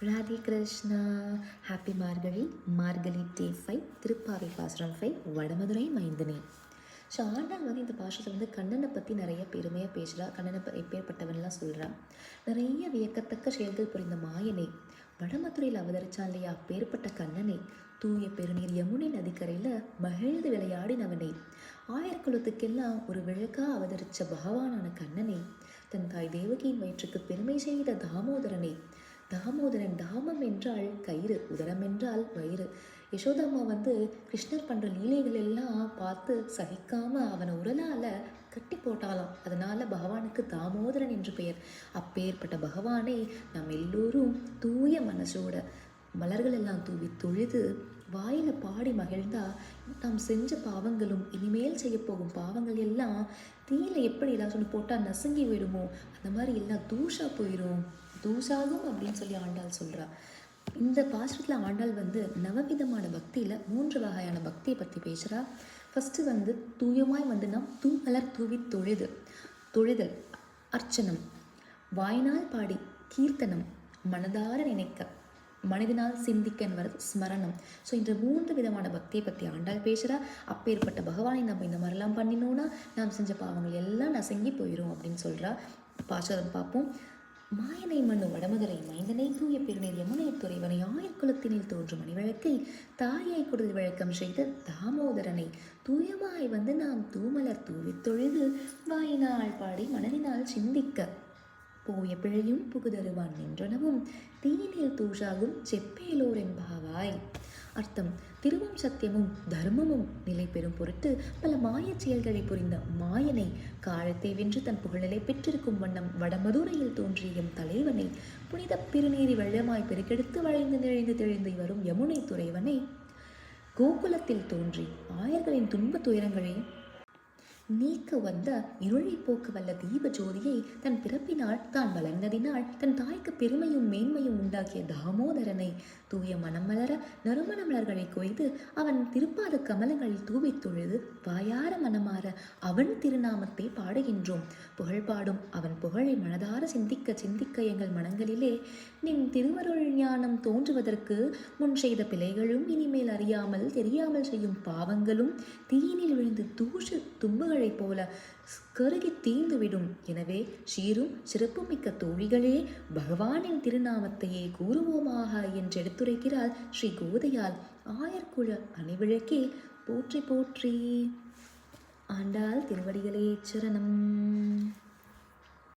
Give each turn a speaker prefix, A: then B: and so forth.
A: Radhe Krishna. Happy மார்கழி. மார்கழி டே 5, திருப்பாவை பாசுரம் 5, வடமதுரை மைந்தனே. So Andal இந்த பாசுரத்தை கண்ணனை பற்றி நிறைய பெருமையாக பேசுகிறா. கண்ணனை எப்பேற்பட்டவன்லாம் சொல்கிறான். நிறைய வியக்கத்தக்க செயல்கள் புரிந்த மாயனை வடமதுரையில் அவதரிச்சான் இல்லையா, அப்பேற்பட்ட கண்ணனை தூய பெருநீர் யமுனை நதிக்கரையில் மகிழ்ந்து விளையாடினவனை, ஆயர்குலத்துக்கெல்லாம் ஒரு விளக்கா அவதரித்த பகவானான கண்ணனை, தன் தாய் தேவகியின் வயிற்றுக்கு பெருமை செய்த தாமோதரனை, தாமோதரன் தாமம் என்றால் கயிறு, உதரம் என்றால் வயிறு. யசோதம்மா கிருஷ்ணர் பண்ணுற லீலைகள் எல்லாம் பார்த்து சகிக்காமல் அவனை உரலால் கட்டி போட்டாலாம். அதனால் பகவானுக்கு தாமோதரன் என்று பெயர். அப்பேற்பட்ட பகவானை நாம் எல்லோரும் தூய மனசோட மலர்கள் எல்லாம் தூவி தொழுது வாயில் பாடி மகிழ்ந்தா நாம் செஞ்ச பாவங்களும் இனிமேல் செய்ய போகும் பாவங்கள் எல்லாம் தீயில எப்படி ஏதாச்சும் போட்டால் நசுங்கி போயிடுமோ அந்த மாதிரி எல்லாம் தூஷா போயிடும், தூசாகும் அப்படின்னு சொல்லி ஆண்டாள் சொல்கிறா. இந்த பாசுரத்தில் ஆண்டாள் நவவிதமான பக்தியில் 3 வகையான பக்தியை பற்றி பேசுகிறா. ஃபஸ்ட்டு தூயமாய் நாம் தூமலர் தூவி தொழுதல், அர்ச்சனம், வாய்நாள் பாடி கீர்த்தனம், மனதார நினைக்க, மனதினால் சிந்திக்க ஸ்மரணம். ஸோ இந்த 3 விதமான பக்தியை பற்றி ஆண்டாள் பேசுகிறா. அப்பேற்பட்ட பகவானை நம்ம இந்த மாதிரிலாம் பண்ணினோன்னா நாம் செஞ்ச பாவங்கள் எல்லாம் நசங்கி போயிடும் அப்படின்னு சொல்கிறா. பாசுரம் பார்ப்போம். மாயனை மண்ணு வடமதுரை மைந்தனை தூய பெருநீர் யமுனை துறைவனை ஆயர்குலத்தினில் தோன்றும் மணிவிளக்கை தாயை கொடுதல் வழக்கம் செய்த தாமோதரனை தூயமாய் நாம் தூமலர் தூவி தொழுது வாயினால் பாடி மனதினால் சிந்திக்க போய பிழையும் புகுதருவான் நின்றனவும் தீயினில் தூஷாகும் செப்பேலோர் என்பாவாய். அர்த்தம்: திருவும் சத்தியமும் தர்மமும் நிலை பெறும் பொருட்டு பல மாயச் செயல்களை புரிந்த மாயனை, காலத்தை வென்று தன் புகழ்நிலை பெற்றிருக்கும் வண்ணம் வடமதுரையில் தோன்றிய எம் தலைவனை, புனித பெருநீரி வெள்ளமாய் பெருக்கெடுத்து வளைந்து நெழிந்து தெளிந்து வரும் யமுனை துறைவனை, கோகுலத்தில் தோன்றி ஆயர்களின் துன்ப துயரங்களை நீக்க வந்த இருளை போக்க வல்ல தீப ஜோதியை தன் பிறப்பினால் தான் வளர்ந்ததினால் தன் தாய்க்கு பெருமையும் மேன்மையும் உண்டாக்கிய தாமோதரனை தூய மனம் மலர நறுமண மலர்களை கொய்து அவன் திருப்பாத கமலங்களில் தூவி தொழுது வாயார மனமாற அவன் திருநாமத்தை பாடுகின்றோம். புகழ் பாடும் அவன் புகழை மனதார சிந்திக்க எங்கள் மனங்களிலே நின் திருவருள் ஞானம் தோன்றுவதற்கு முன் செய்த பிழைகளும் இனிமேல் அறியாமல் தெரியாமல் செய்யும் பாவங்களும் தீயினில் விழுந்து தூசு தும்புகளை போல கருகி தீர்ந்துவிடும். எனவே சீரும் சிறப்புமிக்க தோழிகளே, பகவானின் திருநாமத்தையே கூறுவோமாக என்று எடுத்துரைக்கிறாள் ஸ்ரீ கோதையால். ஆயர்குல அணிவிளக்கே போற்றி போற்றி. ஆண்டாள் திருவடிகளே சரணம்.